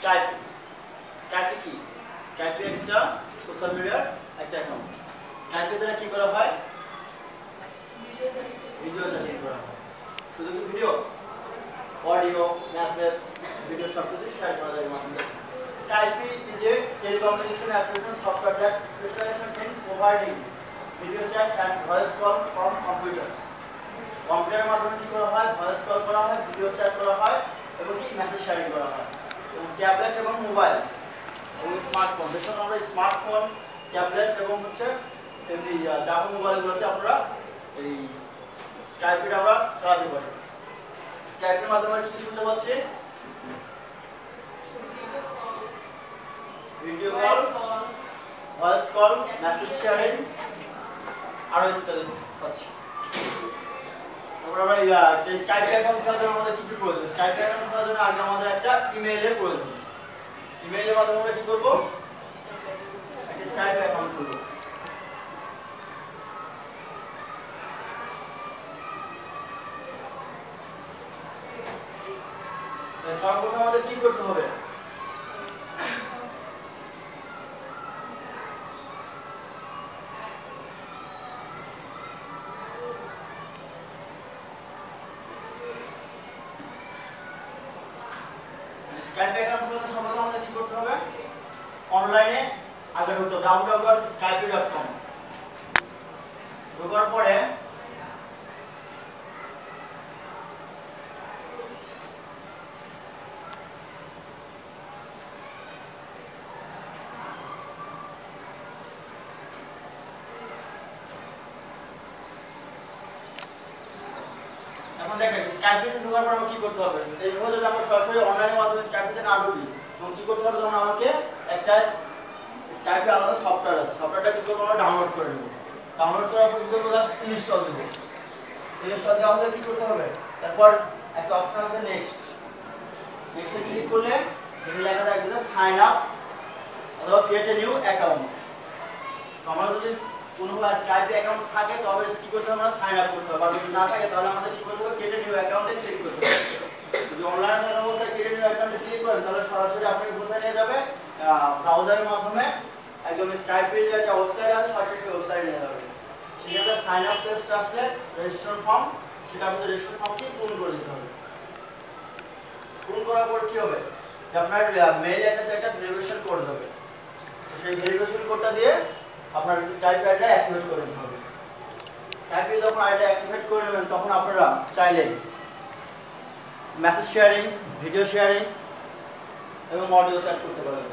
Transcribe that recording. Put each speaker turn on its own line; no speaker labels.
Skype স্কাইপে কি স্কাইপে একটা social মিডিয়ার একটা অ্যাকাউন্ট স্কাইপে দ্বারা কি করা হয় ভিডিও চ্যাটিং করা হয় শুধু কি ভিডিও অডিও মেসেজ ভিডিও সব কিছু শেয়ার করা যায় মাধ্যমে Skype is a telecommunication application software that specializes in providing video chat and voice call from computers কম্পিউটারের মাধ্যমে কি করা হয় ভয়েস কল করা হয় ভিডিও চ্যাট করা হয় এবং কি মেসেজ শেয়ারিং করা হয় ট্যাবলেট এবং মোবাইল এবং স্মার্টফোন বেশিরভাগ আমরা স্মার্টফোন ট্যাবলেট এবং হচ্ছে এমনি জাভা মোবাইলগুলোতে আমরা এই স্কাইপে আমরা চালাতে পারি স্কাইপের মাধ্যমে কি শুনতে পাচ্ছি video call voice call message sharing আর ইত্যাদি পাচ্ছি আমরা এই স্কাইপ অ্যাকাউন্ট খোলার জন্য আমাদের কি কি প্রয়োজন স্কাইপ অ্যাকাউন্ট খোলার জন্য আগে আমাদের একটা ইমেইলের প্রয়োজন ইমেইলের মাধ্যমে আমরা কি করব একটা স্কাইপ অ্যাকাউন্ট খুলব সর্বপ্রথম আমাদের কি করতে হবে স্কাইপ অ্যাকাউন্ট খুলতে সর্বপ্রথম আমাদের কি করতে হবে অনলাইনে আগে ঢুকতে হবে www.skype.com ঢোকার পরে এখন দেখেন স্কাইপে ঢোকার পর কি করতে হবে এইভাবে যদি আমরা সরাসরি অনলাইনের মাধ্যমে স্কাইপে না ঢুকি তখন কি করতে হবে তখন আমাকে একটা স্কাইপে আলাদা সফটওয়্যার আছে সফটওয়্যারটা কি করব আমরা ডাউনলোড করে নেব ডাউনলোড করার পর কি করব জাস্ট ইনস্টল দেব ইনস্টল দেওয়া হলে কি করতে হবে তারপর একটা অপশন আছে নেক্সট নেক্সটে ক্লিক করলে এখানে লেখা থাকবে সাইন আপ অথবা ক্রিয়েট এ নিউ অ্যাকাউন্ট তো আমরা যদি কোনো স্কাইপে অ্যাকাউন্ট থাকে তবে কি করতে হবে আমরা সাইন আপ করতে হবে আর যদি না থাকে তাহলে আমাদের কি করতে হবে ক্রিয়েট এ নিউ অ্যাকাউন্টে ক্লিক করতে হবে যদি অনলাইনে থাকা অবস্থায় ক্রিয়েট এ নিউ অ্যাকাউন্টে ক্লিক করেন তাহলে সরাসরি আপনাকে কোথায় নিয়ে যাবে ব্রাউজারের মাধ্যমে একদম স্কাইপের যে একটা ওয়েবসাইট আছে সরাসরি ওয়েবসাইটে নিয়ে যাবে সেখানে সাইন আপ পেজটা আসলে রেজিস্ট্রেশন ফর্ম সেটা আপনাদের রেজিস্ট্রেশন ফর্মটি পূরণ করে দিতে হবে পূরণ করার পর কি হবে যে আপনার মেইল অ্যাড্রেসে একটা ভেরিফিকেশন কোড যাবে তো সেই ভেরিফিকেশন কোডটা দিয়ে আপনার স্কাইপ আইডিটা অ্যাক্টিভেট করে নিতে হবে স্কাইপে যখন আইডিটা অ্যাক্টিভেট করে নেবেন তখন আপনারা চাইলে মেসেজ শেয়ারিং ভিডিও শেয়ারিং এবং অডিও চ্যাট করতে পারবেন